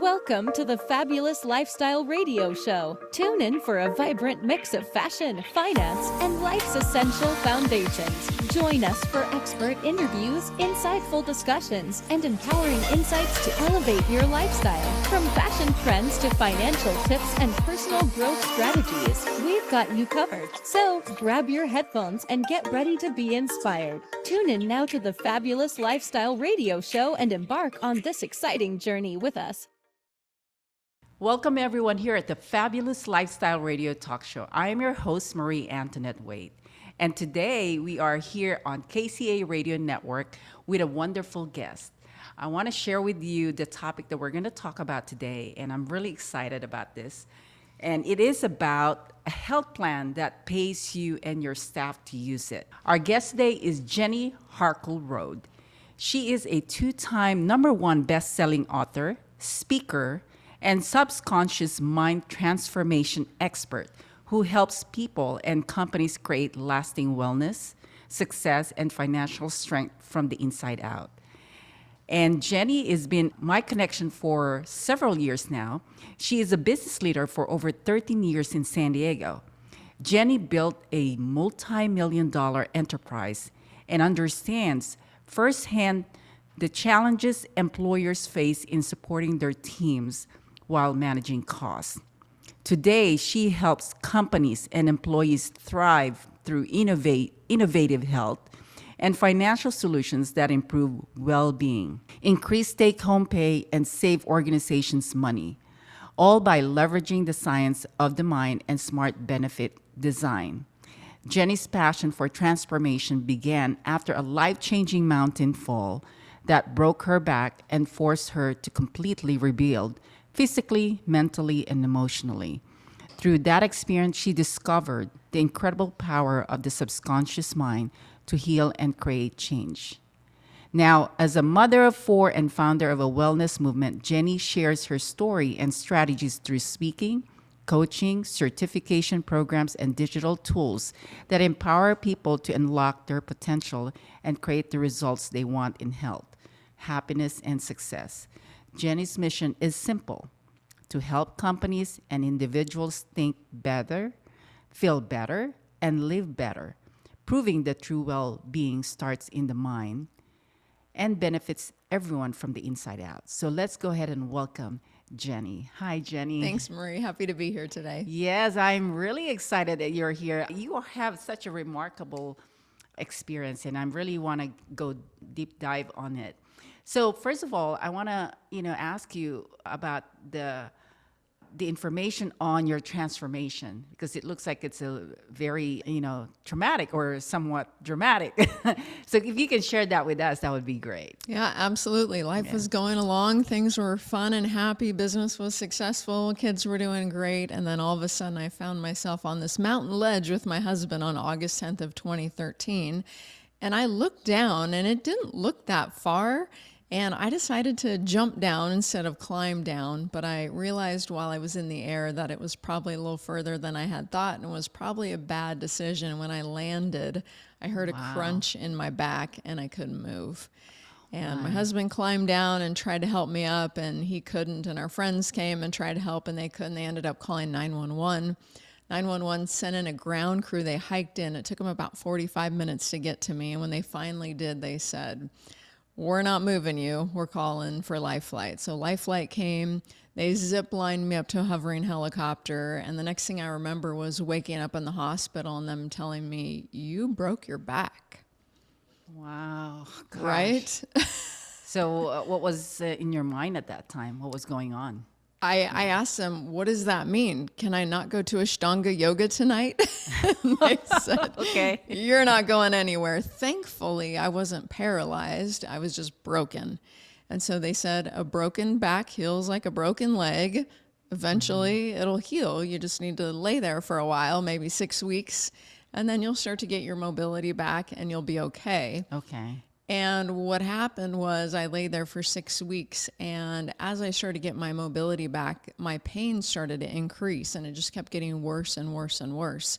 Welcome to the Fabulous Lifestyle Radio Show. Tune in for a vibrant mix of fashion, finance, and life's essential foundations. Join us for expert interviews, insightful discussions, and empowering insights to elevate your lifestyle. From fashion trends to financial tips and personal growth strategies, we've got you covered. So grab your headphones and get ready to be inspired. Tune in now to the Fabulous Lifestyle Radio Show and embark on this exciting journey with us. Welcome everyone here at the Fabulous Lifestyle Radio Talk Show. I am your host, Marie Antoinette Wade. And today we are here on KCA Radio Network with a wonderful guest. I want to share with you the topic that we're going to talk about today, and I'm really excited about this. And it is about a health plan that pays you and your staff to use it. Our guest today is Jenny Harkleroad. She is a two-time #1 best-selling author, speaker, and subconscious mind transformation expert who helps people and companies create lasting wellness, success, and financial strength from the inside out. And Jenny has been my connection for several years now. She is a business leader for over 13 years in San Diego. Jenny built a multi-million-dollar enterprise and understands firsthand the challenges employers face in supporting their teams while managing costs. Today, she helps companies and employees thrive through innovative health and financial solutions that improve well-being, increase take-home pay, and save organizations money, all by leveraging the science of the mind and smart benefit design. Jenny's passion for transformation began after a life-changing mountain fall that broke her back and forced her to completely rebuild physically, mentally, and emotionally. Through that experience, she discovered the incredible power of the subconscious mind to heal and create change. Now, as a mother of 4 and founder of a wellness movement, Jenny shares her story and strategies through speaking, coaching, certification programs, and digital tools that empower people to unlock their potential and create the results they want in health, happiness, and success. Jenny's mission is simple: to help companies and individuals think better, feel better, and live better, proving that true well-being starts in the mind and benefits everyone from the inside out. So let's go ahead and welcome Jenny. Hi, Jenny. Thanks, Marie. Happy to be here today. Yes, I'm really excited that you're here. You have such a remarkable experience, and I really want to go deep dive on it. So first of all, I want to, ask you about the information on your transformation, because it looks like it's a very, traumatic or somewhat dramatic. So if you can share that with us, that would be great. Yeah, absolutely. Life was going along. Things were fun and happy. Business was successful. Kids were doing great. And then all of a sudden I found myself on this mountain ledge with my husband on August 10th of 2013. And I looked down and it didn't look that far. And I decided to jump down instead of climb down, but I realized while I was in the air that it was probably a little further than I had thought, and it was probably a bad decision. When I landed, I heard a crunch in my back and I couldn't move. And my husband climbed down and tried to help me up, and he couldn't, and our friends came and tried to help, and they couldn't. They ended up calling 911. 911 sent in a ground crew. They hiked in. It took them about 45 minutes to get to me, and when they finally did, they said, "We're not moving you. We're calling for Life Flight." So Life Flight came. They zip lined me up to a hovering helicopter. And the next thing I remember was waking up in the hospital and them telling me, "You broke your back." Wow. Gosh. Right? So what was in your mind at that time? What was going on? I asked them, "What does that mean? Can I not go to Ashtanga yoga tonight?" And they said, Okay. "You're not going anywhere." Thankfully, I wasn't paralyzed. I was just broken. And so they said, a broken back heals like a broken leg. Eventually, it'll heal. You just need to lay there for a while, maybe 6 weeks, and then you'll start to get your mobility back and you'll be okay. Okay. And what happened was I lay there for 6 weeks, and as I started to get my mobility back, my pain started to increase, and it just kept getting worse and worse and worse.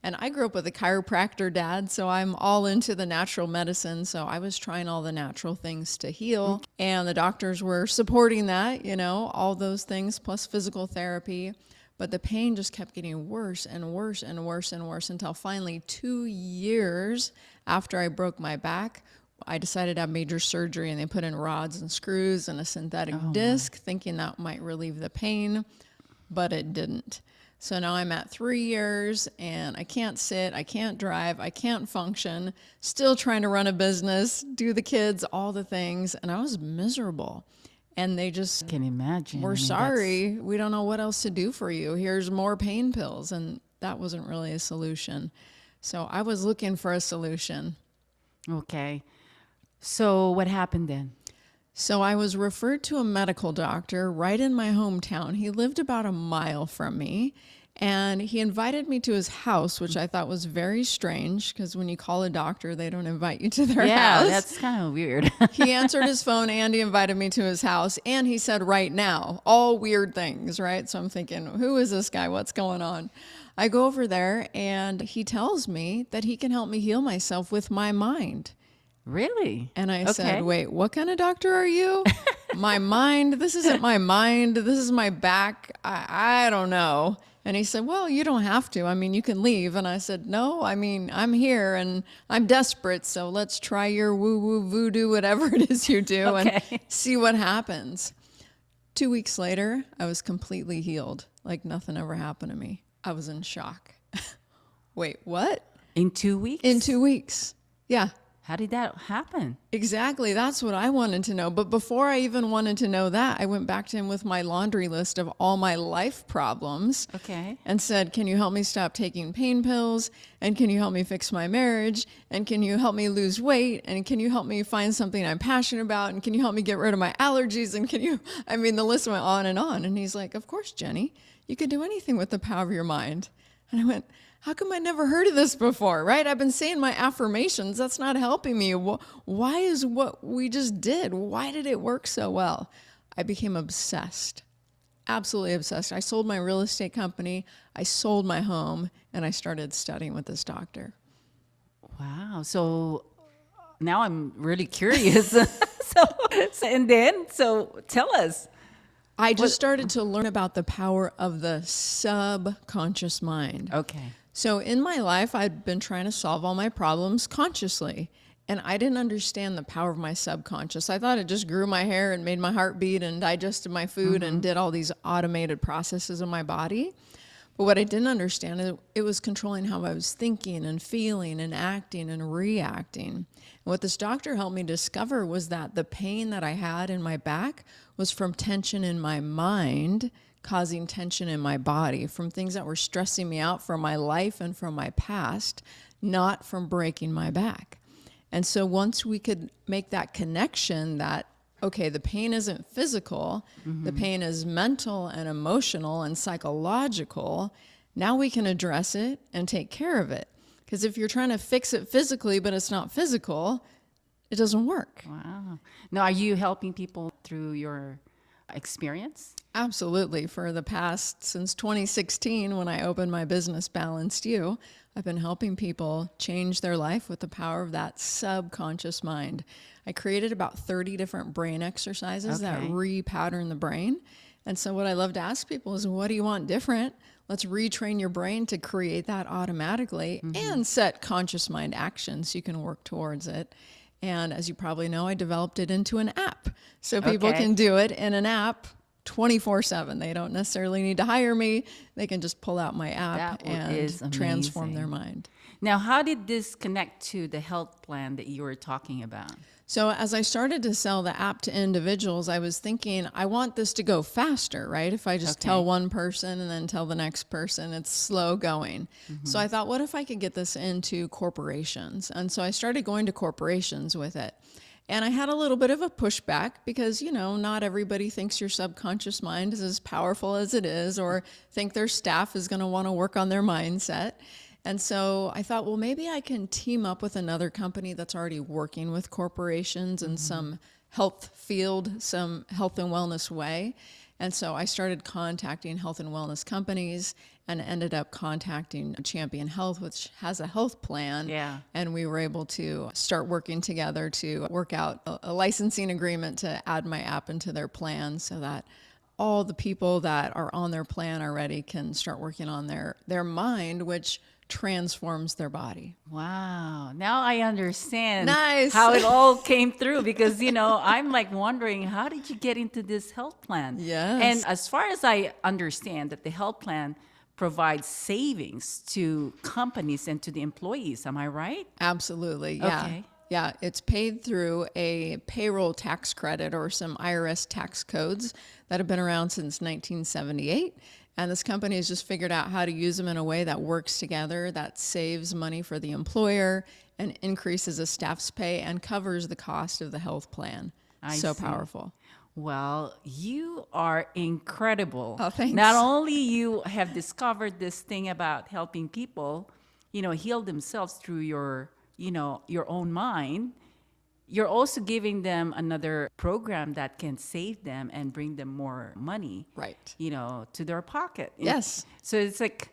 And I grew up with a chiropractor dad, so I'm all into the natural medicine. So I was trying all the natural things to heal. And the doctors were supporting that, all those things plus physical therapy. But the pain just kept getting worse and worse and worse and worse until finally 2 years after I broke my back, I decided to have major surgery, and they put in rods and screws and a synthetic disc, thinking that might relieve the pain, but it didn't. So now I'm at 3 years and I can't sit, I can't drive, I can't function, still trying to run a business, do the kids, all the things. And I was miserable. And they just Can imagine. we're sorry, we don't know what else to do for you. Here's more pain pills. And that wasn't really a solution. So I was looking for a solution. Okay. So what happened then? So I was referred to a medical doctor right in my hometown. He lived about a mile from me, and he invited me to his house, which I thought was very strange because when you call a doctor, they don't invite you to their Yeah, house. that's kind of weird. He answered his phone and he invited me to his house, and he said, right now, all weird things, right? So I'm thinking, who is this guy? What's going on? I go over there and he tells me that he can help me heal myself with my mind. Really? And I Okay. said, wait, what kind of doctor are you? My mind? This isn't my mind. This is my back. I don't know. And he said, well, you don't have to. I mean, you can leave. And I said, no, I mean, I'm here and I'm desperate. So let's try your woo-woo voodoo, whatever it is you do, and see what happens. 2 weeks later, I was completely healed. Like nothing ever happened to me. I was in shock. Wait, what? In 2 weeks? In 2 weeks. Yeah. How did that happen? Exactly. That's what I wanted to know. But before I even wanted to know that, I went back to him with my laundry list of all my life problems. Okay. And said, can you help me stop taking pain pills? And can you help me fix my marriage? And can you help me lose weight? And can you help me find something I'm passionate about? And can you help me get rid of my allergies? And the list went on. And he's like, of course, Jenny, you could do anything with the power of your mind. And I went, how come I never heard of this before, right? I've been saying my affirmations. That's not helping me. Why is what we just did? Why did it work so well? I became obsessed, absolutely obsessed. I sold my real estate company. I sold my home, and I started studying with this doctor. Wow. So now I'm really curious. So tell us. I just started to learn about the power of the subconscious mind. Okay. So in my life, I'd been trying to solve all my problems consciously, and I didn't understand the power of my subconscious. I thought it just grew my hair and made my heart beat and digested my food and did all these automated processes in my body. But what I didn't understand is it was controlling how I was thinking and feeling and acting and reacting. And what this doctor helped me discover was that the pain that I had in my back was from tension in my mind, causing tension in my body, from things that were stressing me out from my life and from my past, not from breaking my back. And so once we could make that connection that, okay, the pain isn't physical, the pain is mental and emotional and psychological, now we can address it and take care of it. Because if you're trying to fix it physically, but it's not physical, it doesn't work. Wow. Now, are you helping people through your experience? Absolutely. For the past, since 2016, when I opened my business, Balanced You, I've been helping people change their life with the power of that subconscious mind. I created about 30 different brain exercises that repattern the brain. And so what I love to ask people is, what do you want different? Let's retrain your brain to create that automatically and set conscious mind actions so you can work towards it. And as you probably know, I developed it into an app. So people can do it in an app 24/7. They don't necessarily need to hire me. They can just pull out my app and transform their mind. Now, how did this connect to the health plan that you were talking about? So as I started to sell the app to individuals, I was thinking, I want this to go faster, right? If I just tell one person and then tell the next person, it's slow going. So I thought, what if I could get this into corporations? And so I started going to corporations with it. And I had a little bit of a pushback because, not everybody thinks your subconscious mind is as powerful as it is, or think their staff is going to want to work on their mindset. And so I thought, well, maybe I can team up with another company that's already working with corporations in some health field, some health and wellness way. And so I started contacting health and wellness companies, and ended up contacting Champion Health, which has a health plan. Yeah. And we were able to start working together to work out a licensing agreement to add my app into their plan so that all the people that are on their plan already can start working on their mind, which transforms their body. Wow. Now I understand Nice. how it all came through because, I'm like wondering, how did you get into this health plan? Yes. And as far as I understand that the health plan provides savings to companies and to the employees. Am I right? Absolutely. Yeah. Okay. Yeah, it's paid through a payroll tax credit or some IRS tax codes that have been around since 1978. And this company has just figured out how to use them in a way that works together, that saves money for the employer and increases a staff's pay and covers the cost of the health plan. I So see. powerful. Well, you are incredible. Oh, thanks. Not only you have discovered this thing about helping people, heal themselves through your own mind, you're also giving them another program that can save them and bring them more money, Right. to their pocket. Yes. So it's like,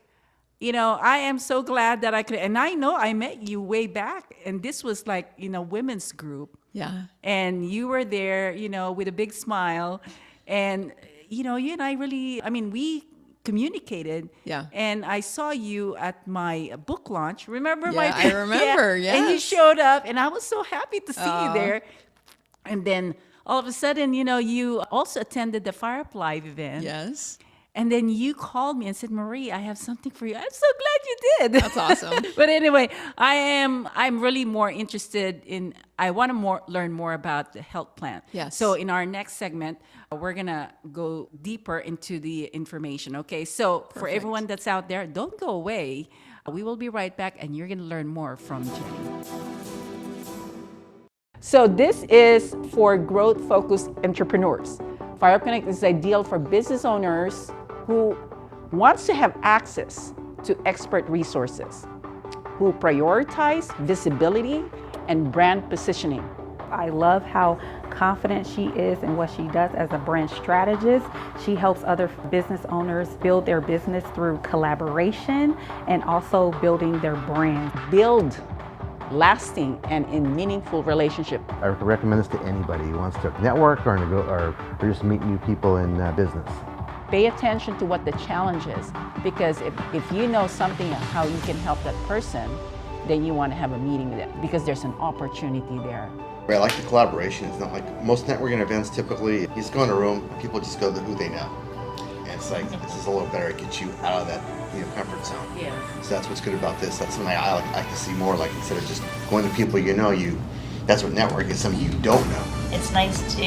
I am so glad that I could, and I know I met you way back, and this was like, women's group. Yeah. And you were there, with a big smile. And, you and I really, we communicated. Yeah. And I saw you at my book launch. Remember Yeah, I remember, And you yes. showed up, and I was so happy to see you there. And then all of a sudden, you also attended the Firefly event. Yes. And then you called me and said, Marie, I have something for you. I'm so glad you did. That's awesome. But anyway, I'm really more interested in, I want to learn more about the health plan. Yes. So in our next segment, we're going to go deeper into the information. Okay. So for Perfect. everyone that's out there, don't go away. We will be right back and you're going to learn more from Jenny. So this is for growth-focused entrepreneurs. Fire Up Connect is ideal for business owners who wants to have access to expert resources, who prioritize visibility and brand positioning. I love how confident she is in what she does as a brand strategist. She helps other business owners build their business through collaboration and also building their brand. Build lasting and in meaningful relationship. I recommend this to anybody who wants to network or just meet new people in business. Pay attention to what the challenge is, because if you know something of how you can help that person, then you want to have a meeting with it because there's an opportunity there. I like the collaboration. It's not like most networking events typically, you just go in a room, people just go to who they know. And it's like, this is a little better, it gets you out of that comfort zone. Yeah. So that's what's good about this. That's something I like to see more, like instead of just going to people that's what networking is, something you don't know. It's nice to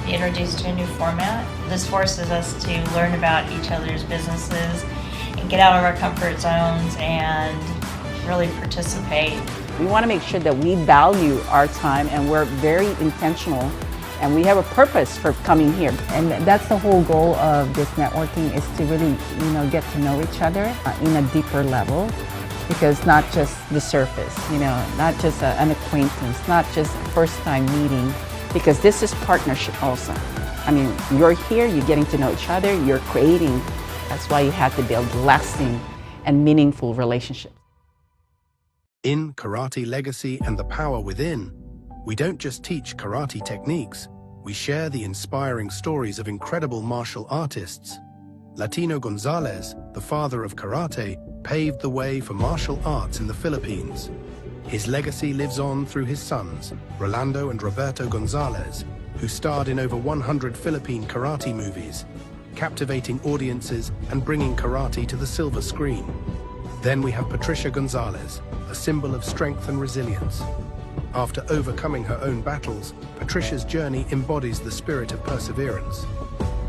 be introduced to a new format. This forces us to learn about each other's businesses and get out of our comfort zones and really participate. We want to make sure that we value our time and we're very intentional and we have a purpose for coming here. And that's the whole goal of this networking, is to really, get to know each other in a deeper level. Because not just the surface, not just an acquaintance, not just a first time meeting, because this is partnership also. You're here, you're getting to know each other, you're creating. That's why you have to build lasting and meaningful relationships. In Karate Legacy and the Power Within, we don't just teach karate techniques, we share the inspiring stories of incredible martial artists. Latino Gonzalez, the father of karate, paved the way for martial arts in the Philippines. His legacy lives on through his sons, Rolando and Roberto Gonzalez, who starred in over 100 Philippine karate movies, captivating audiences and bringing karate to the silver screen. Then we have Patricia Gonzalez, a symbol of strength and resilience. After overcoming her own battles, Patricia's journey embodies the spirit of perseverance.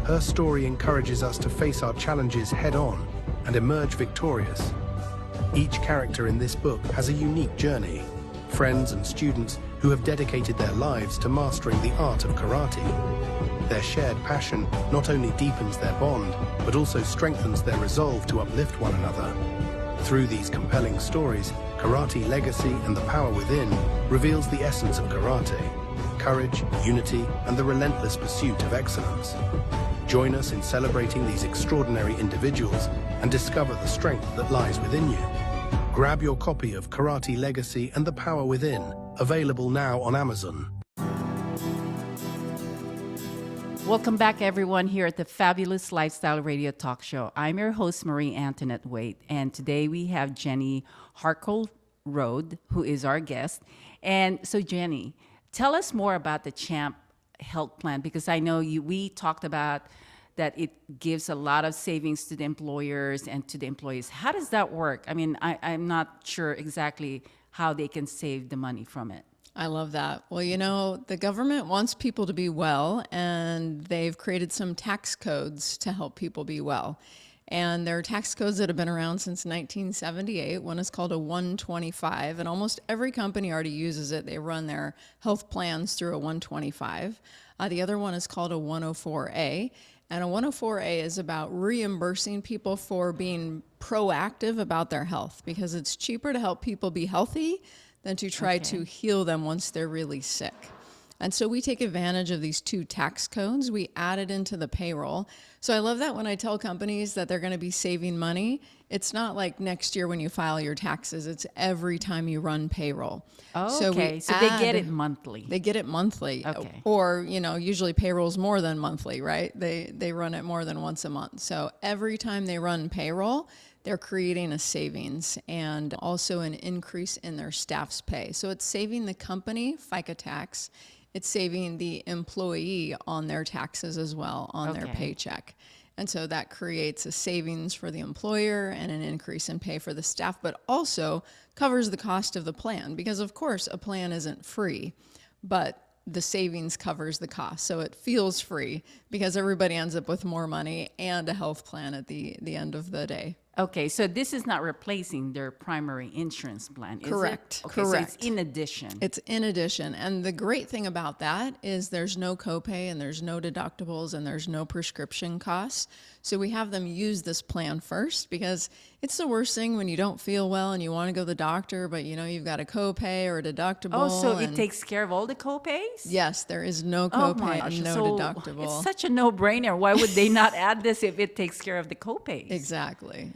Her story encourages us to face our challenges head-on and emerge victorious. Each character in this book has a unique journey, friends and students who have dedicated their lives to mastering the art of karate. Their shared passion not only deepens their bond, but also strengthens their resolve to uplift one another. Through these compelling stories, Karate Legacy and the Power Within reveals the essence of karate: courage, unity, and the relentless pursuit of excellence. Join us in celebrating these extraordinary individuals and discover the strength that lies within you. Grab your copy of Karate Legacy and the Power Within, available now on Amazon. Welcome back, everyone, here at the Fabulous Lifestyle Radio Talk Show. I'm your host, Marie Antoinette Waite, and today we have Jenny Harkle-Rode, who is our guest. And so, Jenny, tell us more about the CHAMP Health Plan, because I know we talked about that it gives a lot of savings to the employers and to the employees. How does that work? I mean, I'm not sure exactly how they can save the money from it. I love that. Well, you know, the government wants people to be well, and they've created some tax codes to help people be well. And there are tax codes that have been around since 1978. One is called a 125, and almost every company already uses it. They run their health plans through a 125. The other one is called a 104A. And a 104A is about reimbursing people for being proactive about their health, because it's cheaper to help people be healthy than to try to heal them once they're really sick. And so we take advantage of these two tax codes. We add it into the payroll. So I love that when I tell companies that they're going to be saving money, it's not like next year when you file your taxes. It's every time you run payroll. Oh, so okay. So they get it monthly. They get it monthly. Okay. Or, you know, usually payroll's more than monthly, right? They run it more than once a month. So every time they run payroll, they're creating a savings and also an increase in their staff's pay. So it's saving the company FICA tax. It's saving the employee on their taxes as well, on their paycheck. And so that creates a savings for the employer and an increase in pay for the staff, but also covers the cost of the plan, because of course a plan isn't free, but the savings covers the cost. So it feels free because everybody ends up with more money and a health plan at the end of the day. Okay, so this is not replacing their primary insurance plan, is Correct. it? Okay, Correct. So it's in addition. It's in addition. And the great thing about that is there's no copay and there's no deductibles and there's no prescription costs. So we have them use this plan first, because it's the worst thing when you don't feel well and you want to go to the doctor, but you know you've got a copay or a deductible. Oh, so it takes care of all the copays? Yes, there is no Oh copay my gosh, and no so deductible. It's such a no-brainer. Why would they not add this if it takes care of the copays? Exactly.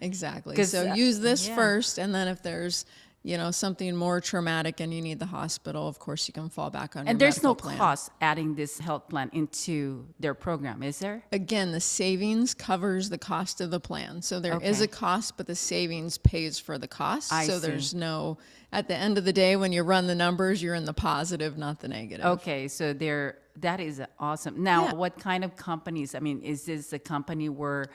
'Cause, So use this yeah. first, and then if there's, you know, something more traumatic and you need the hospital, of course you can fall back on your And there's medical no plan. cost adding this health plan into their program, is there? Again, the savings covers the cost of the plan. So there is Okay. a cost, but the savings pays for the cost. I so see. there's no, at the end of the day, when you run the numbers, you're in the positive, not the negative. Okay, so that is awesome. Now, Yeah. what kind of companies? I mean, is this a company where,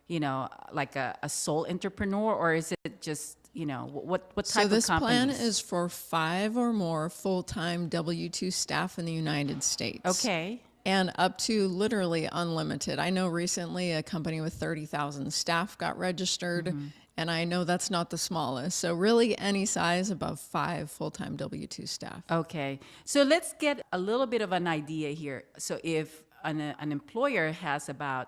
you know, like a sole entrepreneur, or is it just, you know, what type So this of plan companies? is for 5 or more full-time W-2 staff in the United States. Okay. And up to literally unlimited. I know recently a company with 30,000 staff got registered, Mm-hmm. and I know that's not the smallest. So really any size above 5 full-time W-2 staff. Okay. So let's get a little bit of an idea here. So if an employer has about,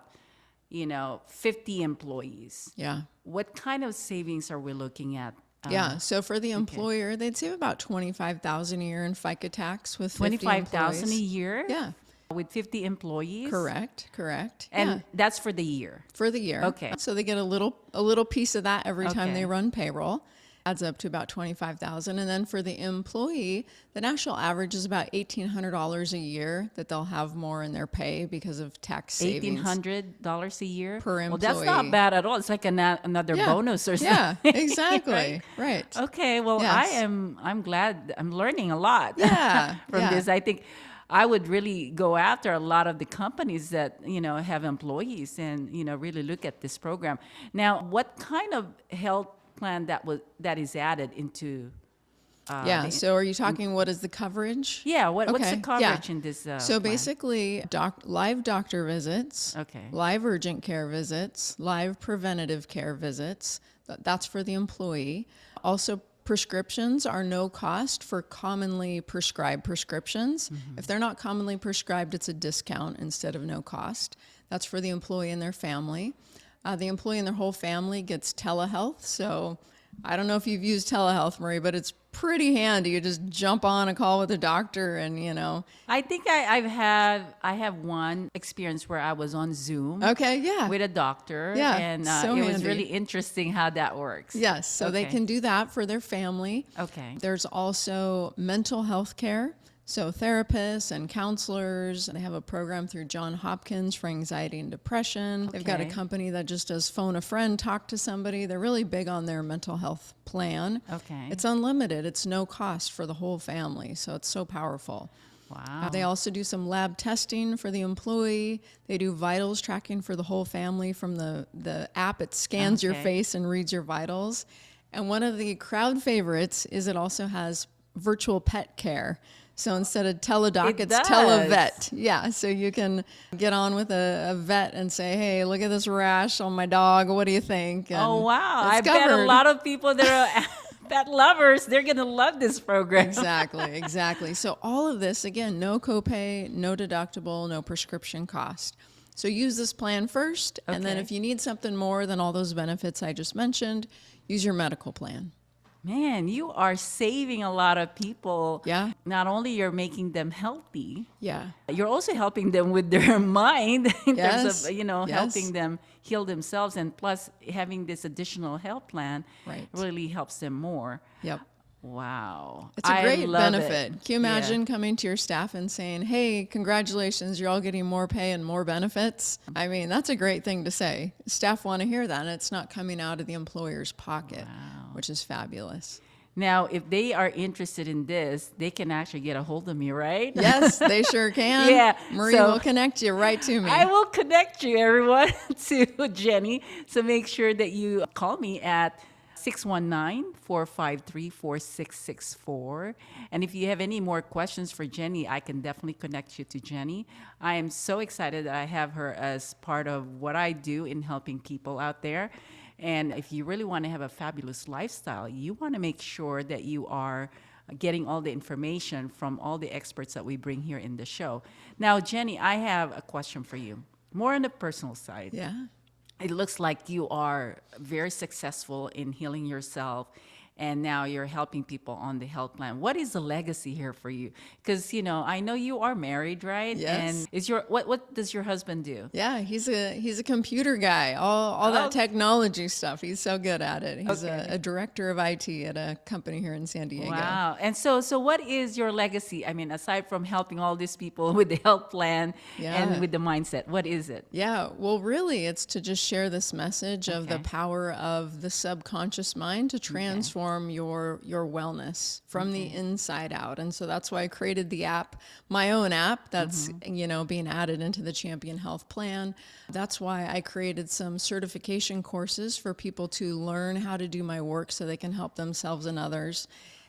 you know, 50 employees, Yeah. what kind of savings are we looking at? Yeah. So for the employer, they'd save about $25,000 a year in FICA tax with 50 $25,000 a employees. year? Yeah. With 50 employees? Correct. And yeah. that's for the year. For the year. Okay. So they get a little piece of that every time Okay. they run payroll. Adds up to about $25,000. And then for the employee, the national average is about $1,800 a year that they'll have more in their pay because of tax savings. $1,800 a year Per Well, that's not employee. bad at all. It's like another Yeah. bonus or something. Yeah, exactly. Right. Okay. Well, Yes. I'm glad I'm learning a lot. Yeah, from yeah. this. I think I would really go after a lot of the companies that, you know, have employees and, you know, really look at this program. Now, what kind of health plan that is added into the- So are you talking what is the coverage? Yeah, what's the Okay, coverage yeah. in this So plan? basically, live doctor visits, Okay. live urgent care visits, live preventative care visits. That's for the employee. Also, prescriptions are no cost for commonly prescribed prescriptions. If they're not commonly prescribed, it's a discount instead of no cost. That's for the employee and their family. The employee and their whole family gets telehealth. So I don't know if you've used telehealth, Marie, but it's pretty handy. You just jump on a call with a doctor and, I think I have one experience where I was on Zoom Okay, yeah. with a doctor, Yeah, and so it was handy. really interesting how that works. Yes, so they Okay. can do that for their family. Okay. There's also mental health care. So therapists and counselors, they have a program through John Hopkins for anxiety and depression. They've got a Okay. company that just does phone a friend, talk to somebody. They're really big on their mental health plan. Okay. It's unlimited. It's no cost for the whole family. So it's so powerful. Wow. They also do some lab testing for the employee. They do vitals tracking for the whole family from the app. It scans your Okay. face and reads your vitals. And one of the crowd favorites is it also has virtual pet care. So instead of teledoc, It it's does. televet. Yeah, so you can get on with a vet and say, hey, look at this rash on my dog. What do you think? And Oh, wow. it's I bet a covered. lot of people that are pet lovers, they're going to love this program. Exactly. So all of this, again, no copay, no deductible, no prescription cost. So use this plan first, and then Okay. if you need something more than all those benefits I just mentioned, use your medical plan. Man, you are saving a lot of people. Yeah. Not only you're making them healthy, Yeah. you're also helping them with their mind in terms Yes. of, Yes. helping them heal themselves. And plus, having this additional health plan Right. really helps them more. Yep. Wow. It's a I great love benefit. it. Can you Yeah. imagine coming to your staff and saying, hey, congratulations, you're all getting more pay and more benefits? I mean, that's a great thing to say. Staff want to hear that, and it's not coming out of the employer's pocket, which is fabulous. Now, if they are interested in this, they can actually get a hold of me, right? Yes, they sure can. Yeah, Marie so- will connect you right to me. I will connect you, everyone, to Jenny. So make sure that you call me at 619-453-4664. And if you have any more questions for Jenny, I can definitely connect you to Jenny. I am so excited that I have her as part of what I do in helping people out there. And if you really want to have a fabulous lifestyle, you want to make sure that you are getting all the information from all the experts that we bring here in the show. Now, Jenny, I have a question for you, more on the personal side. Yeah. It looks like you are very successful in healing yourself, and now you're helping people on the health plan. What is the legacy here for you? Because I know you are married, right? Yes. And is your what does your husband do? Yeah, he's a computer guy. All that Oh. technology stuff. He's so good at it. He's Okay. a director of IT at a company here in San Diego. Wow. And so what is your legacy? I mean, aside from helping all these people with the health plan Yeah. and with the mindset, what is it? Yeah, well, really, it's to just share this message of the Okay. power of the subconscious mind to transform your wellness from the inside out. And so that's why I created the app, my own app that's being added into the Champion Health Plan. That's why I created some certification courses for people to learn how to do my work so they can help themselves and others.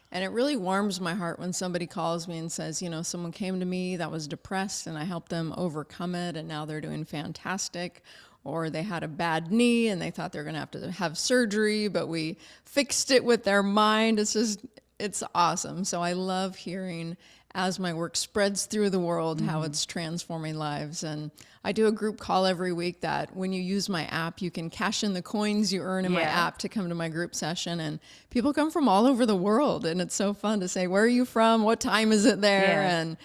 And it really warms my heart when somebody calls me and says, someone came to me that was depressed and I helped them overcome it and now they're doing fantastic. Or they had a bad knee and they thought they were going to have surgery, but we fixed it with their mind. It's awesome. So I love hearing as my work spreads through the world how it's transforming lives. And I do a group call every week that when you use my app, you can cash in the coins you earn in my Yeah. app to come to my group session. And people come from all over the world. And it's so fun to say, where are you from? What time is it there? Yeah. And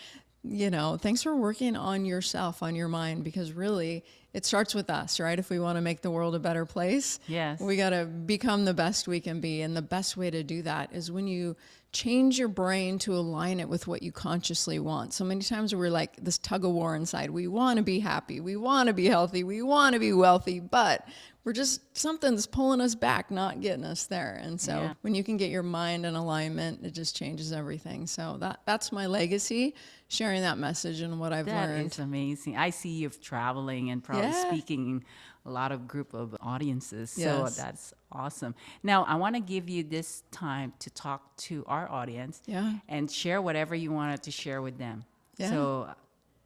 thanks for working on yourself, on your mind, because really it starts with us, right? If we want to make the world a better place, Yes. we got to become the best we can be. And the best way to do that is when you change your brain to align it with what you consciously want. So many times we're like this tug of war inside. We want to be happy. We want to be healthy. We want to be wealthy, but we're just, something's pulling us back, not getting us there. And so Yeah. when you can get your mind in alignment, it just changes everything. So that's my legacy, sharing that message and what I've That learned. is amazing. I see you traveling and probably Yeah. speaking in a lot of group of audiences. So Yes. that's awesome. Now, I want to give you this time to talk to our audience Yeah. and share whatever you wanted to share with them. Yeah. So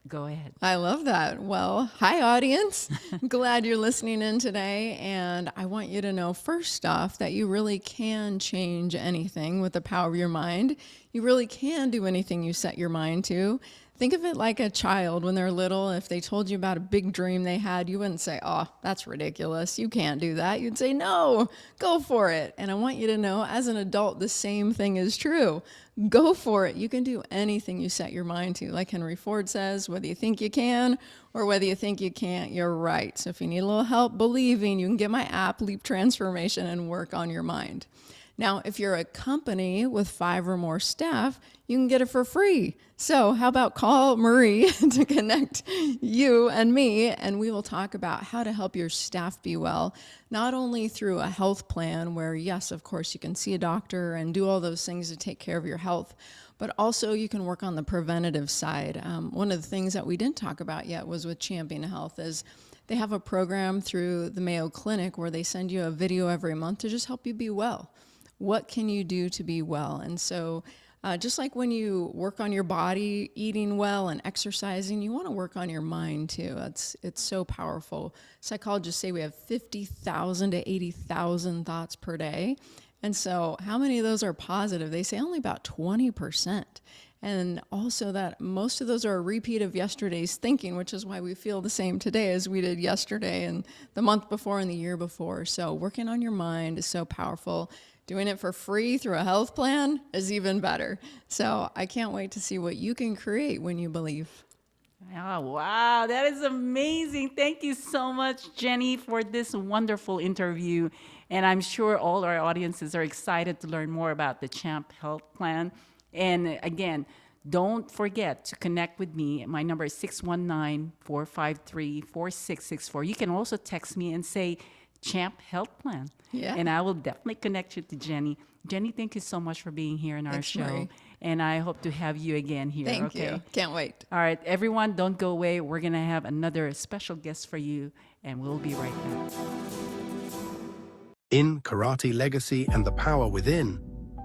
go ahead. I love that. Well, hi, audience. Glad you're listening in today. And I want you to know, first off, that you really can change anything with the power of your mind. You really can do anything you set your mind to. Think of it like a child when they're little. If they told you about a big dream they had, you wouldn't say, oh, that's ridiculous. You can't do that. You'd say, no, go for it. And I want you to know, as an adult, the same thing is true. Go for it. You can do anything you set your mind to. Like Henry Ford says, whether you think you can or whether you think you can't, you're right. So if you need a little help believing, you can get my app, Leap Transformation, and work on your mind. Now, if you're a company with 5 or more staff, you can get it for free. So how about call Marie to connect you and me, and we will talk about how to help your staff be well, not only through a health plan where, yes, of course, you can see a doctor and do all those things to take care of your health, but also you can work on the preventative side. One of the things that we didn't talk about yet was with Champion Health is they have a program through the Mayo Clinic where they send you a video every month to just help you be well. What can you do to be well? And so just like when you work on your body, eating well and exercising, you want to work on your mind too. It's so powerful. Psychologists say we have 50,000 to 80,000 thoughts per day. And so how many of those are positive? They say only about 20%. And also that most of those are a repeat of yesterday's thinking, which is why we feel the same today as we did yesterday and the month before and the year before. So working on your mind is so powerful. Doing it for free through a health plan is even better. So I can't wait to see what you can create when you believe. Oh, wow. That is amazing. Thank you so much, Jenny, for this wonderful interview. And I'm sure all our audiences are excited to learn more about the Champ Health Plan. And again, don't forget to connect with me. My number is 619-453-4664. You can also text me and say, Champ Health Plan. Yeah. And I will definitely connect you to Jenny. Jenny, thank you so much for being here in our Thanks, show. Marie. And I hope to have you again here. Thank you. Can't wait. All right, everyone, don't go away. We're going to have another special guest for you, and we'll be right back. In Karate Legacy and the Power Within,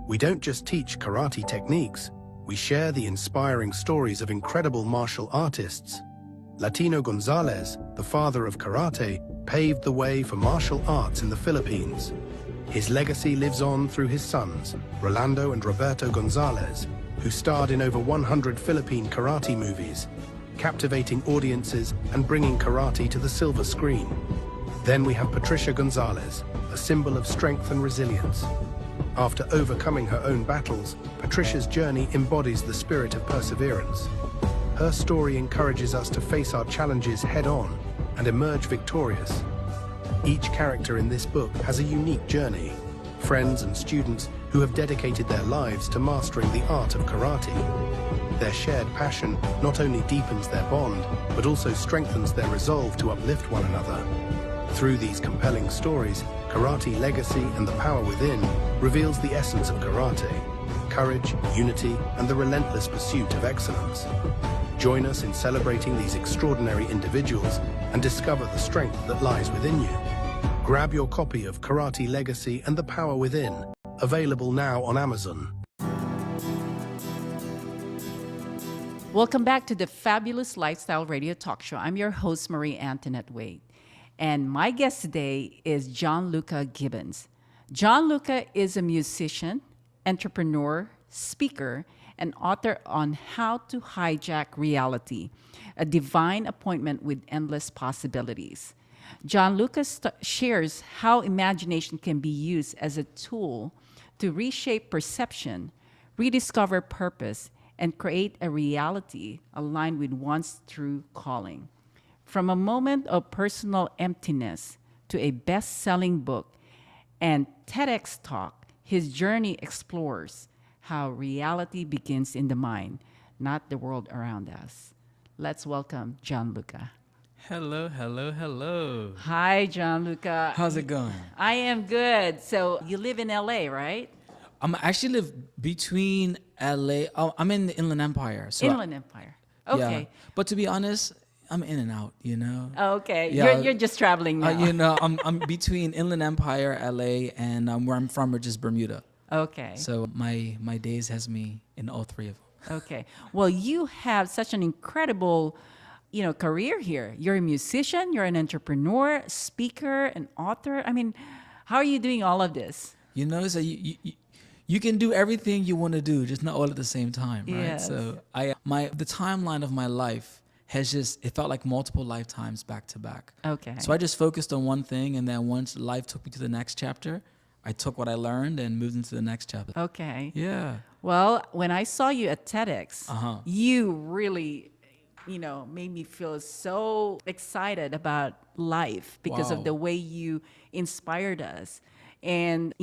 we don't just teach karate techniques, we share the inspiring stories of incredible martial artists. Latino Gonzalez, the father of karate, paved the way for martial arts in the Philippines. His legacy lives on through his sons, Rolando and Roberto Gonzalez, who starred in over 100 Philippine karate movies, captivating audiences and bringing karate to the silver screen. Then we have Patricia Gonzalez, a symbol of strength and resilience. After overcoming her own battles, Patricia's journey embodies the spirit of perseverance. Her story encourages us to face our challenges head-on and emerge victorious. Each character in this book has a unique journey, friends and students who have dedicated their lives to mastering the art of karate. Their shared passion not only deepens their bond, but also strengthens their resolve to uplift one another. Through these compelling stories, Karate Legacy and the Power Within reveals the essence of karate: courage, unity, and the relentless pursuit of excellence. Join us in celebrating these extraordinary individuals and discover the strength that lies within you. Grab your copy of Karate Legacy and the Power Within, available now on Amazon. Welcome back to the Fabulous Lifestyle Radio Talk Show. I'm your host, Marie Antoinette Wade. And my guest today is Gianluca Gibbons. Gianluca is a musician, entrepreneur, speaker, and author on How to Hijack Reality, a divine appointment with endless possibilities. Gianluca shares how imagination can be used as a tool to reshape perception, rediscover purpose, and create a reality aligned with one's true calling. From a moment of personal emptiness to a best-selling book and TEDx talk, his journey explores how reality begins in the mind, not the world around us. Let's welcome Gianluca. Hello, hello, hello. Hi, Gianluca. How's it going? I am good. So you live in LA, right? I actually live between LA. Oh, I'm in the Inland Empire. So Inland Empire. Okay. Yeah. But to be honest, I'm in and out, you know. Okay. Yeah. You're just traveling now. You know, I'm between Inland Empire, LA, and where I'm from, which is Bermuda. Okay. So my days has me in all three of them. Okay. Well, you have such an incredible, career here. You're a musician, you're an entrepreneur, speaker, an author. I mean, how are you doing all of this? You know, so you can do everything you want to do, just not all at the same time, right? Yes. So the timeline of my life it felt like multiple lifetimes back to back. Okay. So I just focused on one thing, and then once life took me to the next chapter, I took what I learned and moved into the next chapter. Okay. Yeah. Well, when I saw you at TEDx, Uh-huh. you really, made me feel so excited about life because Wow. of the way you inspired us. And,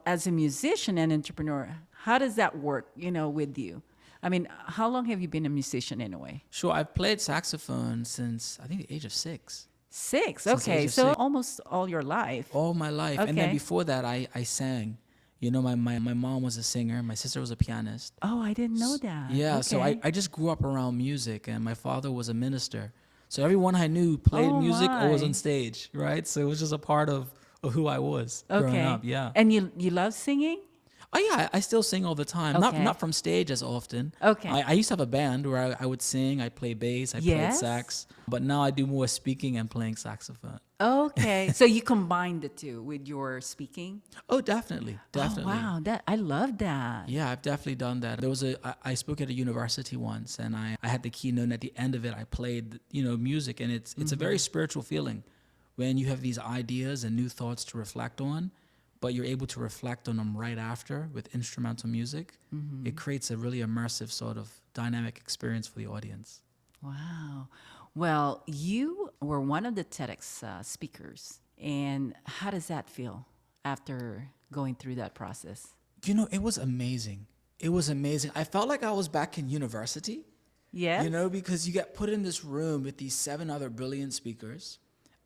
as a musician and entrepreneur, how does that work, with you? I mean, how long have you been a musician anyway? Sure, I've played saxophone since I think the age of 6. 6. Since the Okay. age of So 6. almost all your life. All my life. And then Okay. before that, I sang. My mom was a singer. My sister was a pianist. Oh, I didn't know that. Yeah, so Okay. I just grew up around music, and my father was a minister. So everyone I knew played Oh, music or was my. on stage, right? So it was just a part of who I was growing up, yeah. And you love singing? Oh yeah, I still sing all the time. Okay. Not from stage as often. Okay. I used to have a band where I would sing, I play bass, I played Yes? sax. But now I do more speaking and playing saxophone. Okay. So you combine the two with your speaking? Oh, definitely. Definitely. Oh, wow. I love that. Yeah, I've definitely done that. I spoke at a university once, and I had the keynote, and at the end of it I played, music, and it's a very spiritual feeling when you have these ideas and new thoughts to reflect on, but you're able to reflect on them right after with instrumental music. It creates a really immersive sort of dynamic experience for the audience. Wow. Well, you were one of the TEDx speakers. And how does that feel after going through that process? It was amazing. It was amazing. I felt like I was back in university. Yes. Because you get put in this room with these 7 other brilliant speakers,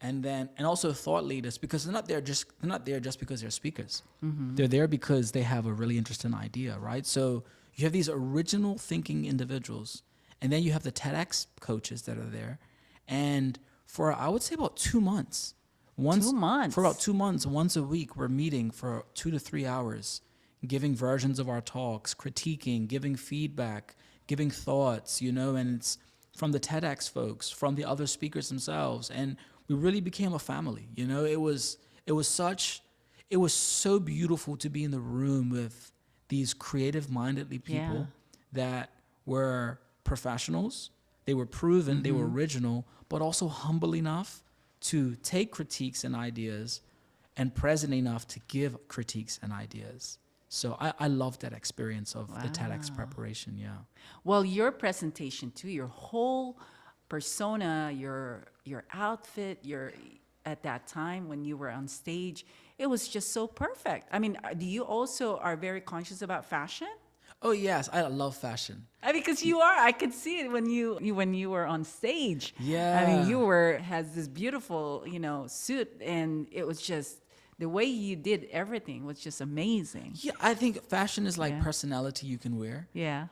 and also thought leaders, because they're not there just because they're speakers. They're there because they have a really interesting idea, right? So you have these original thinking individuals, and then you have the TEDx coaches that are there, and for I would say about 2 months. 2 months. For about 2 months, once a week, we're meeting for 2 to 3 hours, giving versions of our talks, critiquing, giving feedback, giving thoughts, and it's from the TEDx folks, from the other speakers themselves, and we really became a family. It was so beautiful to be in the room with these creative-mindedly people that were professionals. They were proven, they were original, but also humble enough to take critiques and ideas, and present enough to give critiques and ideas. So I love that experience of the TEDx preparation, yeah. Well, your presentation too, your whole persona, your outfit, at that time when you were on stage, it was just so perfect. I mean, do you also are very conscious about fashion? Oh yes, I love fashion. Because you are. I could see it when you were on stage. Yeah. I mean, has this beautiful, suit, and it was just the way you did everything was just amazing. Yeah, I think fashion is like personality you can wear. Yeah.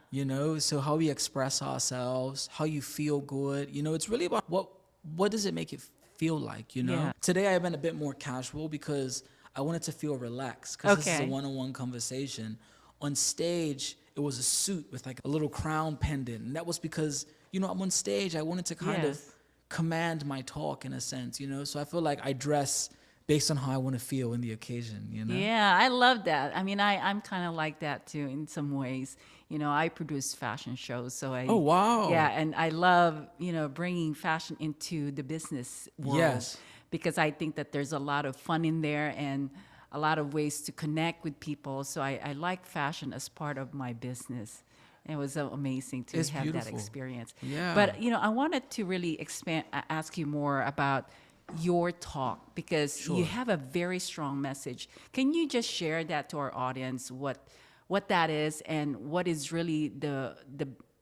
So how we express ourselves, how you feel good. It's really about what does it make it feel like, Yeah. Today I went a bit more casual because I wanted to feel relaxed, because this is a Okay. one-on-one conversation. On stage, it was a suit with like a little crown pendant, and that was because, I'm on stage, I wanted to kind of Yes. command my talk in a sense, so I feel like I dress based on how I want to feel in the occasion, Yeah, I love that. I mean, I'm kind of like that too in some ways. I produce fashion shows, so Oh, wow. Yeah, and I love, bringing fashion into the business world. Yes. Because I think that there's a lot of fun in there and a lot of ways to connect with people. So I like fashion as part of my business. It was amazing to It's have that beautiful. experience. Yeah. But, I wanted to really ask you more about your talk, because you have a very strong message. Can you just share that to our audience, what that is and what is really the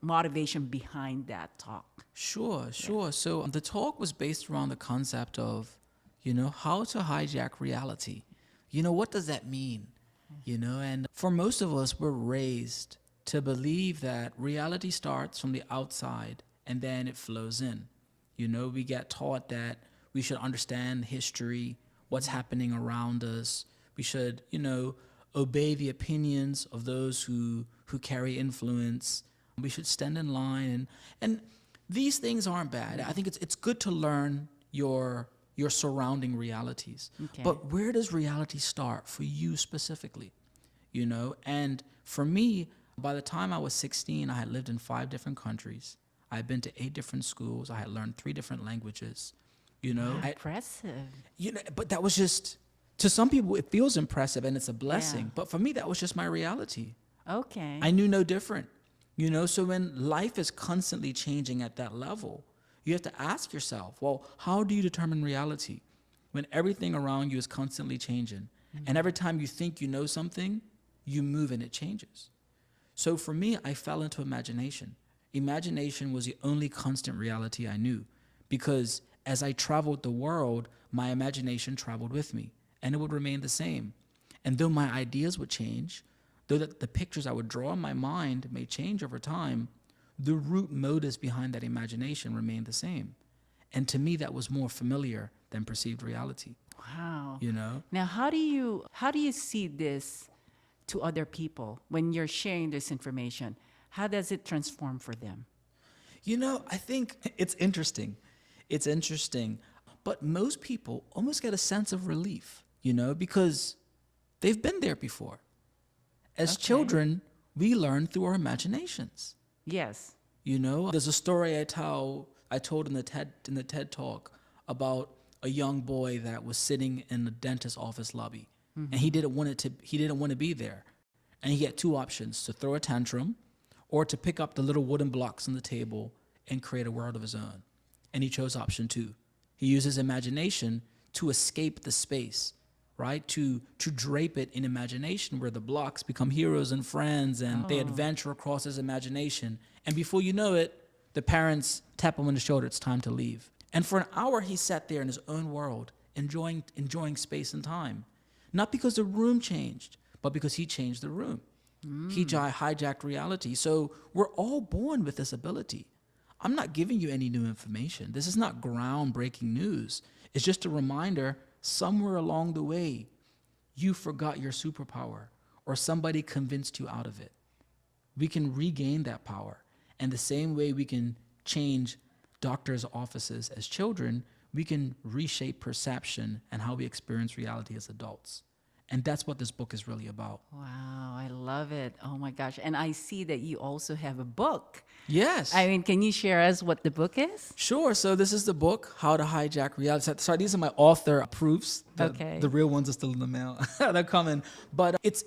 motivation behind that talk? Sure. So the talk was based around the concept of, how to hijack reality. What does that mean? And for most of us, we're raised to believe that reality starts from the outside and then it flows in. We get taught that we should understand history, what's happening around us. We should, obey the opinions of those who carry influence. We should stand in line, and these things aren't bad. I think it's good to learn your surrounding realities. Okay. But where does reality start for you specifically? you know? And for me, by the time I was 16, I had lived in 5 different countries. I had been to 8 different schools. I had learned 3 different languages, you know? Impressive. You know, but that was just, to some people, it feels impressive and it's a blessing. Yeah. But for me, that was just my reality. Okay. I knew no different, you know? So when life is constantly changing at that level, you have to ask yourself, well, how do you determine reality when everything around you is constantly changing? And every time you think you know something, you move and it changes. So for me, I fell into imagination. Imagination was the only constant reality I knew, because as I traveled the world, my imagination traveled with me, and it would remain the same. And though my ideas would change, though the pictures I would draw in my mind may change over time, the root motives behind that imagination remained the same. And to me, that was more familiar than perceived reality. Wow. You know? Now, how do you see this to other people when you're sharing this information? How does it transform for them? You know, I think it's interesting. It's interesting. But most people almost get a sense of relief, you know, because they've been there before. As children, we learn through our imaginations. Yes. You know, there's a story I told in the TED Talk about a young boy that was sitting in the dentist's office lobby, and he didn't want to be there, and he had 2 options: to throw a tantrum, or to pick up the little wooden blocks on the table and create a world of his own. And he chose option 2. He used his imagination to escape the space, right? To drape it in imagination, where the blocks become heroes and friends, and they adventure across his imagination. And before you know it, the parents tap him on the shoulder, it's time to leave. And for an hour, he sat there in his own world, enjoying space and time. Not because the room changed, but because he changed the room. He hijacked reality. So we're all born with this ability. I'm not giving you any new information. This is not groundbreaking news. It's just a reminder, somewhere along the way, you forgot your superpower, or somebody convinced you out of it. We can regain that power. And the same way we can change doctors' offices as children, we can reshape perception and how we experience reality as adults. And that's what this book is really about. Wow, I love it. Oh my gosh. And I see that you also have a book. Yes. I mean, can you share us what the book is? Sure. So this is the book, How to Hijack Reality. Sorry, these are my author proofs. The real ones are still in the mail. They're coming. But it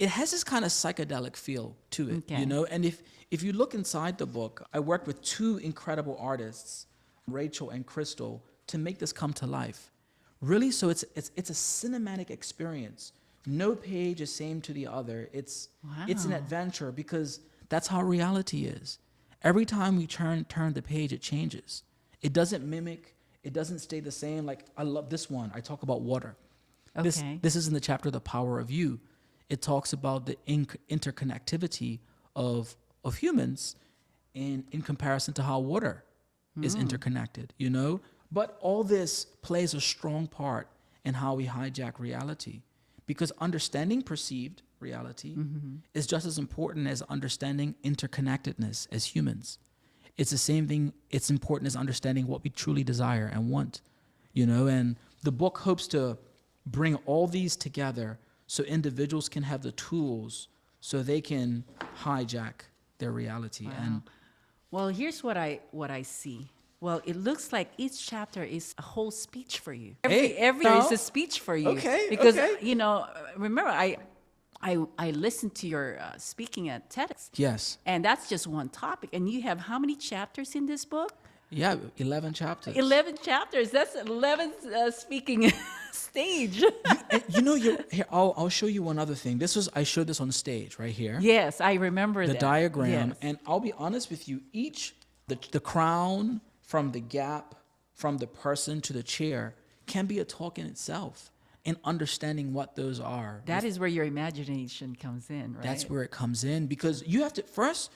has this kind of psychedelic feel to it, you know? And if you look inside the book, I worked with 2 incredible artists, Rachel and Crystal, to make this come to life. Really, so it's a cinematic experience. No page is same to the other. It's an adventure, because that's how reality is. Every time we turn the page, it changes. It doesn't mimic. It doesn't stay the same. Like, I love this one. I talk about water. Okay. This is in the chapter, The Power of You. It talks about the interconnectivity of humans in comparison to how water is interconnected, you know? But all this plays a strong part in how we hijack reality, because understanding perceived reality is just as important as understanding interconnectedness as humans. It's the same thing. It's important as understanding what we truly desire and want, you know? And the book hopes to bring all these together so individuals can have the tools so they can hijack their reality. And well, here's what I see. Well, it looks like each chapter is a whole speech for you. Every is a speech for you. Okay. Because you know, remember I listened to your speaking at TEDx. yes. And that's just one topic. And you have how many chapters in this book? Yeah, 11 chapters. 11 chapters. That's 11 speaking stage. You know, here, I'll show you one other thing. I showed this on stage right here. Yes, I remember The that. diagram. Yes. And I'll be honest with you, the crown, from the gap, from the person to the chair, can be a talk in itself, and understanding what those are. That is where your imagination comes in, right? That's where it comes in, because you have to, first,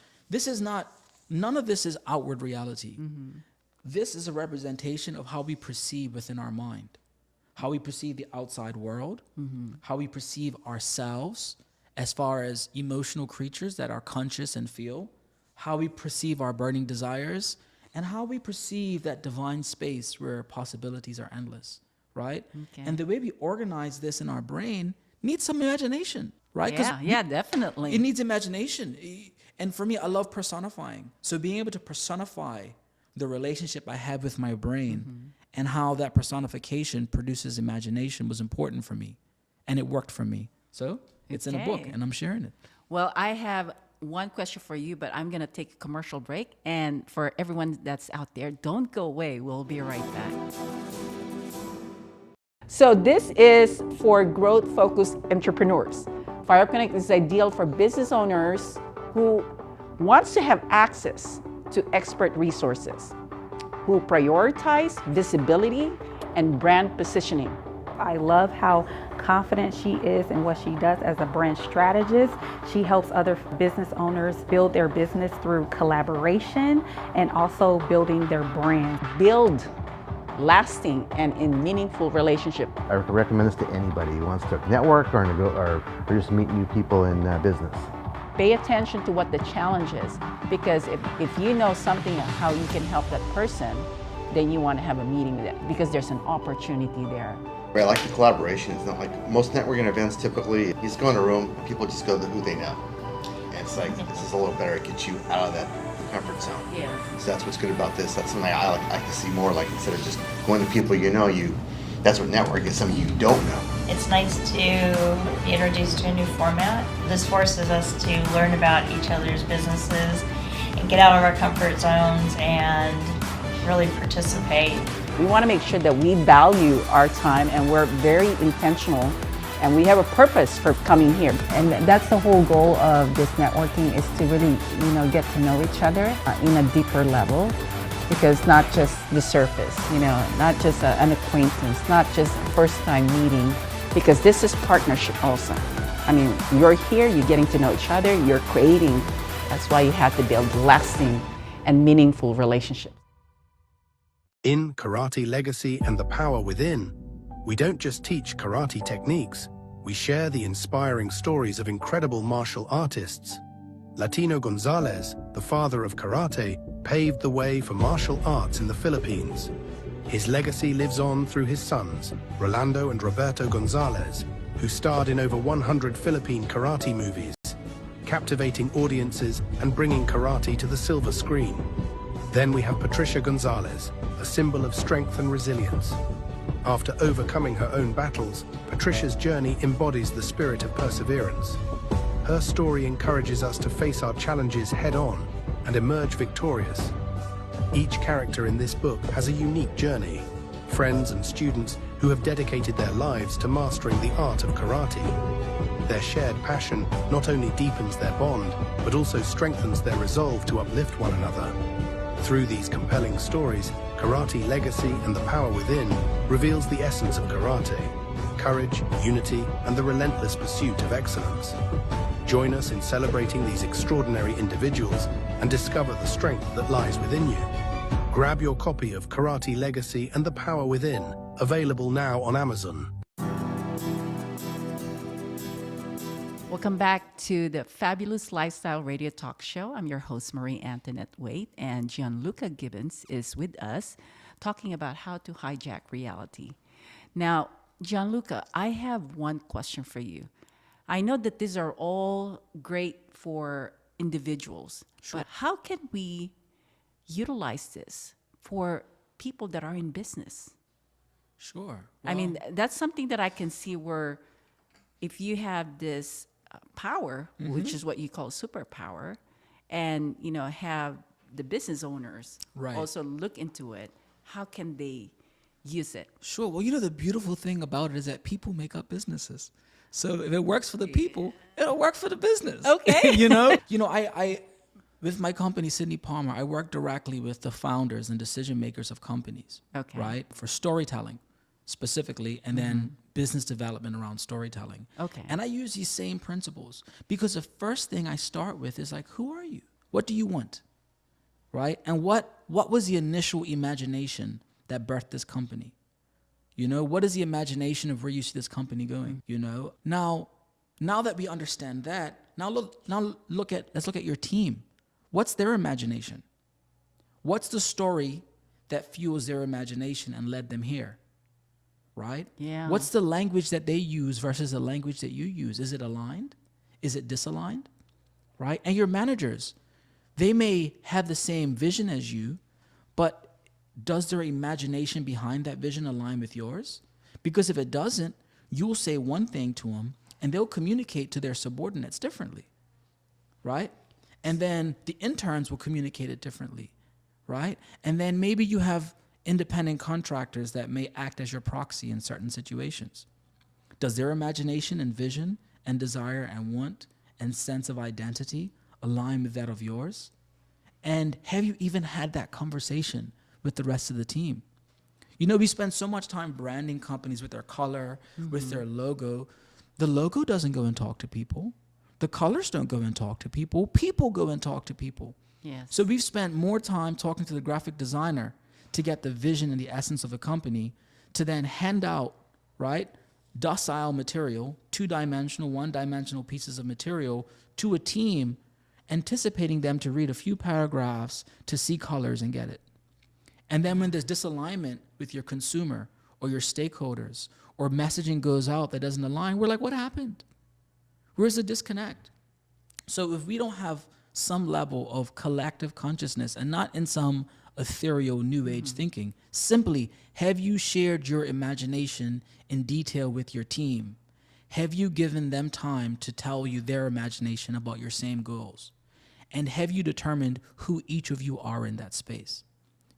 none of this is outward reality. This is a representation of how we perceive within our mind, how we perceive the outside world, how we perceive ourselves as far as emotional creatures that are conscious and feel, how we perceive our burning desires, and how we perceive that divine space where possibilities are endless, right? Okay. And the way we organize this in our brain needs some imagination. right? 'Cause Yeah, definitely. it needs imagination. And for me, I love personifying. So being able to personify the relationship I have with my brain and how that personification produces imagination was important for me. And it worked for me. So it's in a book, Okay. and I'm sharing it. Well, I have one question for you, but I'm going to take a commercial break. And for everyone that's out there, don't go away. We'll be right back. So this is for growth-focused entrepreneurs. FireConnect is ideal for business owners who wants to have access to expert resources, who prioritize visibility and brand positioning. I love how confident she is in what she does as a brand strategist. She helps other business owners build their business through collaboration and also building their brand. Build lasting and in meaningful relationship. I recommend this to anybody who wants to network or just meet new people in business. Pay attention to what the challenge is, because if you know something of how you can help that person, then you want to have a meeting with it because there's an opportunity there. I like the collaboration. It's not like most networking events typically, you just go in a room and people just go to who they know. And it's like, this is a little better, it gets you out of that comfort zone. Yeah. So that's what's good about this. That's something I like to see more, like instead of just going to people you know, that's what networking is, something you don't know. It's nice to be introduced to a new format. This forces us to learn about each other's businesses and get out of our comfort zones and really participate. We want to make sure that we value our time and we're very intentional and we have a purpose for coming here. And that's the whole goal of this networking, is to really, get to know each other in a deeper level. Because not just the surface, not just an acquaintance, not just first time meeting, because this is partnership also. I mean, you're here, you're getting to know each other, you're creating. That's why you have to build lasting and meaningful relationships. In Karate Legacy and the Power Within, we don't just teach karate techniques, we share the inspiring stories of incredible martial artists. Latino Gonzalez, the father of karate, paved the way for martial arts in the Philippines. His legacy lives on through his sons, Rolando and Roberto Gonzalez, who starred in over 100 Philippine karate movies, captivating audiences and bringing karate to the silver screen. Then we have Patricia Gonzalez, a symbol of strength and resilience. After overcoming her own battles, Patricia's journey embodies the spirit of perseverance. Her story encourages us to face our challenges head-on and emerge victorious. Each character in this book has a unique journey, friends and students who have dedicated their lives to mastering the art of karate. Their shared passion not only deepens their bond, but also strengthens their resolve to uplift one another. Through these compelling stories, Karate Legacy and the Power Within reveals the essence of karate: courage, unity, and the relentless pursuit of excellence. Join us in celebrating these extraordinary individuals and discover the strength that lies within you. Grab your copy of Karate Legacy and the Power Within, available now on Amazon. Welcome back to the Fabulous Lifestyle Radio Talk Show. I'm your host, Marie Antoinette Waite, and Gianluca Gibbons is with us talking about how to hijack reality. Now, Gianluca, I have one question for you. I know that these are all great for individuals, but how can we utilize this for people that are in business? Sure. I mean, that's something that I can see where if you have this power, which is what you call superpower, and have the business owners also look into it, how can they use it? Sure. Well, the beautiful thing about it is that people make up businesses. So if it works for the people, it'll work for the business. Okay. I with my company, Sydney Palmer, I work directly with the founders and decision makers of companies. Okay. Right? For storytelling specifically, and then business development around storytelling. Okay. And I use these same principles because the first thing I start with is like, who are you? What do you want? Right? And what was the initial imagination that birthed this company? What is the imagination of where you see this company going? Now that we understand that, let's look at your team. What's their imagination? What's the story that fuels their imagination and led them here? Right? Yeah. What's the language that they use versus the language that you use? Is it aligned? Is it disaligned? Right? And your managers, they may have the same vision as you, but does their imagination behind that vision align with yours? Because if it doesn't, you'll say one thing to them and they'll communicate to their subordinates differently, right? And then the interns will communicate it differently, right? And then maybe you have independent contractors that may act as your proxy in certain situations. Does their imagination and vision and desire and want and sense of identity align with that of yours? And have you even had that conversation with the rest of the team? You know, we spend so much time branding companies with their color, with their logo. The logo doesn't go and talk to people. The colors don't go and talk to people. People go and talk to people. Yes. So we've spent more time talking to the graphic designer to get the vision and the essence of a company, to then hand out, right, docile material, two-dimensional, one-dimensional pieces of material to a team, anticipating them to read a few paragraphs to see colors and get it. And then when there's disalignment with your consumer or your stakeholders, or messaging goes out that doesn't align, we're like, what happened? Where's the disconnect? So if we don't have some level of collective consciousness, and not in some ethereal new age thinking, simply, have you shared your imagination in detail with your team? Have you given them time to tell you their imagination about your same goals? And have you determined who each of you are in that space?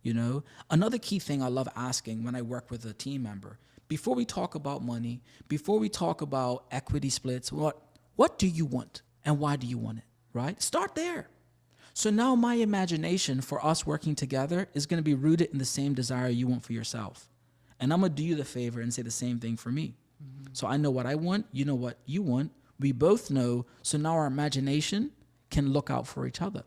You know, another key thing I love asking when I work with a team member, before we talk about money, before we talk about equity splits, what do you want and why do you want it, right? Start there. So now my imagination for us working together is going to be rooted in the same desire you want for yourself. And I'm going to do you the favor and say the same thing for me. So I know what I want, you know what you want, we both know, so now our imagination can look out for each other.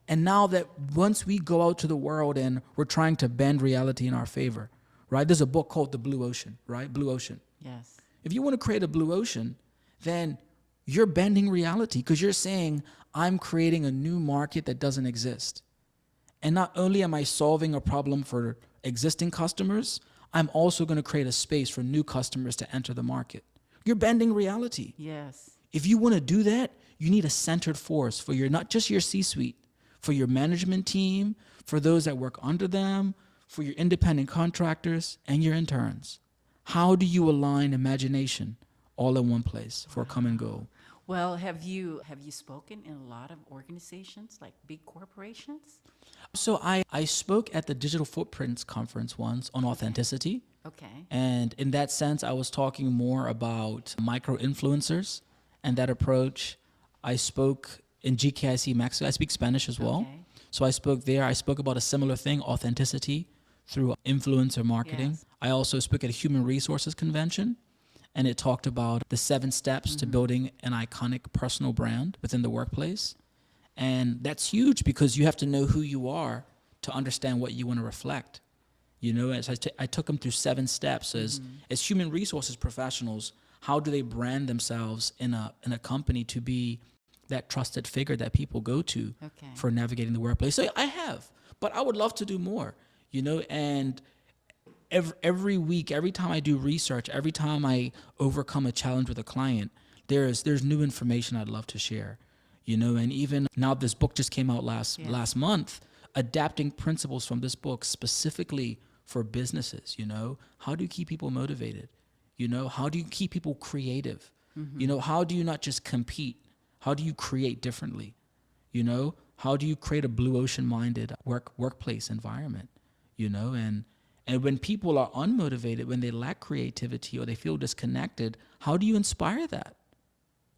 And now that once we go out to the world and we're trying to bend reality in our favor, right? There's a book called The Blue Ocean, right? Blue Ocean. Yes. If you want to create a blue ocean, then you're bending reality, because you're saying, I'm creating a new market that doesn't exist. And not only am I solving a problem for existing customers, I'm also going to create a space for new customers to enter the market. You're bending reality. Yes. If you want to do that, you need a centered force for your, not just your C-suite, for your management team, for those that work under them, for your independent contractors and your interns. How do you align imagination all in one place for a common goal? Well, have you spoken in a lot of organizations, like big corporations? So I spoke at the Digital Footprints Conference once on authenticity. Okay. And in that sense, I was talking more about micro-influencers and that approach. I spoke in GKIC Mexico. I speak Spanish as well. Okay. So I spoke there. I spoke about a similar thing, authenticity through influencer marketing. Yes. I also spoke at a human resources convention, and it talked about the 7 steps to building an iconic personal brand within the workplace. And that's huge, because you have to know who you are to understand what you want to reflect. You know, as I took them through 7 steps as human resources professionals. How do they brand themselves in a company to be that trusted figure that people go to for navigating the workplace? So I have, but I would love to do more, you know, and every week, every time I do research, every time I overcome a challenge with a client, there's new information I'd love to share, you know. And even now, this book just came out last month, adapting principles from this book specifically for businesses. You know, how do you keep people motivated? You know, how do you keep people creative? You know, how do you not just compete? How do you create differently? You know, how do you create a blue ocean minded workplace environment? You know, and when people are unmotivated, when they lack creativity or they feel disconnected, how do you inspire that?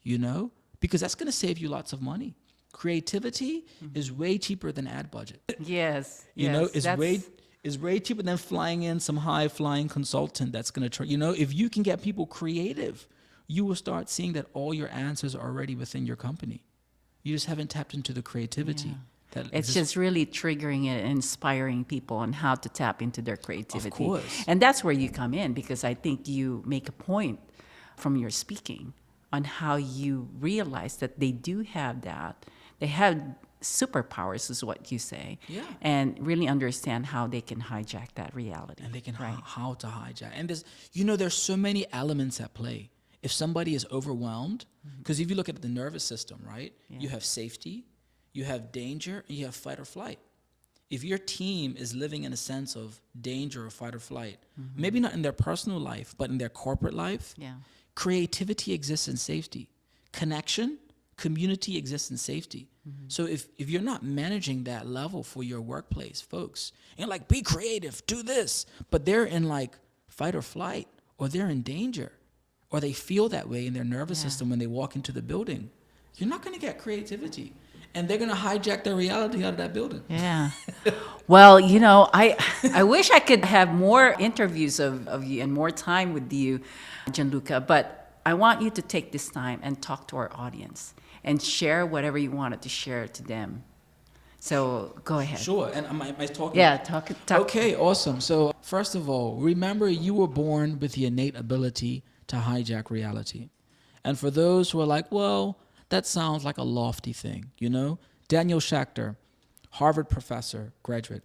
You know, because that's going to save you lots of money. Creativity is way cheaper than ad budget. Yes. You know, is way cheaper than flying in some high flying consultant that's going to you know, if you can get people creative, you will start seeing that all your answers are already within your company. You just haven't tapped into the creativity. That It's just really triggering and inspiring people on how to tap into their creativity. Of course. And that's where you come in, because I think you make a point from your speaking on how you realize that they do have that. They have superpowers, is what you say. Yeah. And really understand how they can hijack that reality. And they can right? how to hijack. And there's so many elements at play. if somebody is overwhelmed, because if you look at the nervous system, right, you have safety, you have danger, and you have fight or flight. If your team is living in a sense of danger or fight or flight, maybe not in their personal life, but in their corporate life, creativity exists in safety. Connection, community exists in safety. So if you're not managing that level for your workplace, folks, and like, be creative, do this, but they're in like fight or flight, or they're in danger, or they feel that way in their nervous system when they walk into the building, you're not going to get creativity. And they're going to hijack their reality out of that building. Yeah. Well, you know, I wish I could have more interviews of you and more time with you, Gianluca, but I want you to take this time and talk to our audience and share whatever you wanted to share to them. So go ahead. Sure. And am I talking? Yeah, talk. Okay, awesome. So first of all, remember you were born with the innate ability to hijack reality. And for those who are like, well, that sounds like a lofty thing, you know? Daniel Schacter, Harvard professor, graduate,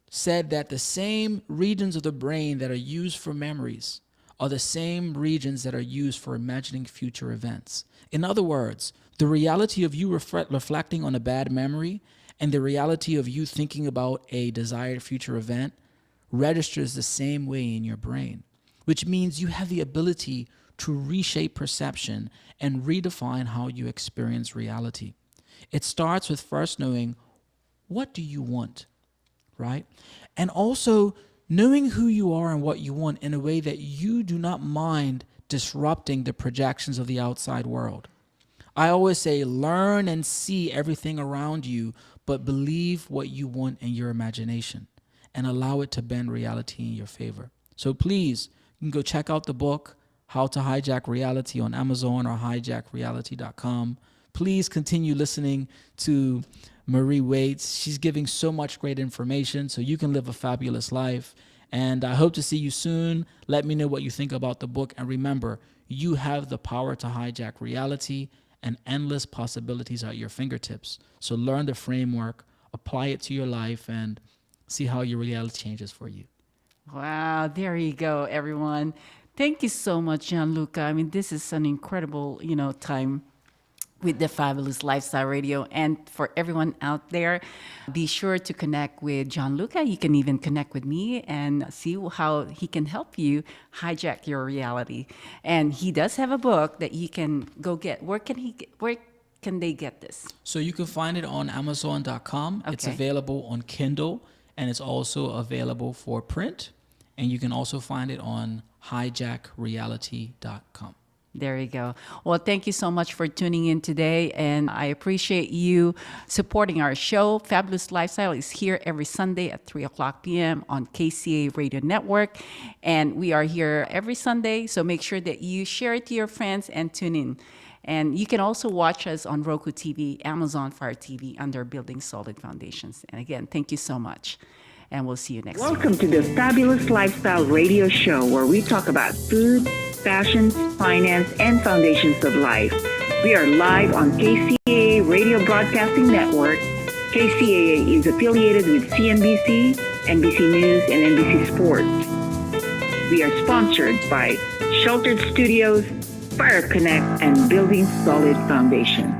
said that the same regions of the brain that are used for memories are the same regions that are used for imagining future events. In other words, the reality of you reflecting on a bad memory and the reality of you thinking about a desired future event registers the same way in your brain, which means you have the ability to reshape perception and redefine how you experience reality. It starts with first knowing, what do you want, right? And also knowing who you are and what you want in a way that you do not mind disrupting the projections of the outside world. I always say, learn and see everything around you, but believe what you want in your imagination and allow it to bend reality in your favor. So please, you can go check out the book, How to Hijack Reality, on Amazon or hijackreality.com. Please continue listening to Marie Waits. She's giving so much great information so you can live a fabulous life. And I hope to see you soon. Let me know what you think about the book. And remember, you have the power to hijack reality, and endless possibilities are at your fingertips. So learn the framework, apply it to your life, and see how your reality changes for you. Wow, there you go, everyone. Thank you so much, Gianluca. I mean, this is an incredible, time with the Fabulous Lifestyle Radio. And for everyone out there, be sure to connect with Gianluca. You can even connect with me and see how he can help you hijack your reality. And he does have a book that you can go get. Where can they get this? So you can find it on Amazon.com. Okay. It's available on Kindle, and it's also available for print. And you can also find it on hijackreality.com. There you go. Well, thank you so much for tuning in today, and I appreciate you supporting our show. Fabulous Lifestyle is here every Sunday at 3:00 p.m. on KCA Radio Network, and we are here every Sunday, so make sure that you share it to your friends and tune in. And you can also watch us on Roku TV, Amazon Fire TV under Building Solid Foundations. And again, thank you so much, and we'll see you next week. Welcome to the Fabulous Lifestyle Radio Show, where we talk about food, fashion, finance, and foundations of life. We are live on KCAA Radio Broadcasting Network. KCAA is affiliated with CNBC, NBC News, and NBC Sports. We are sponsored by Sheltered Studios, Fire Connect, and Building Solid Foundation.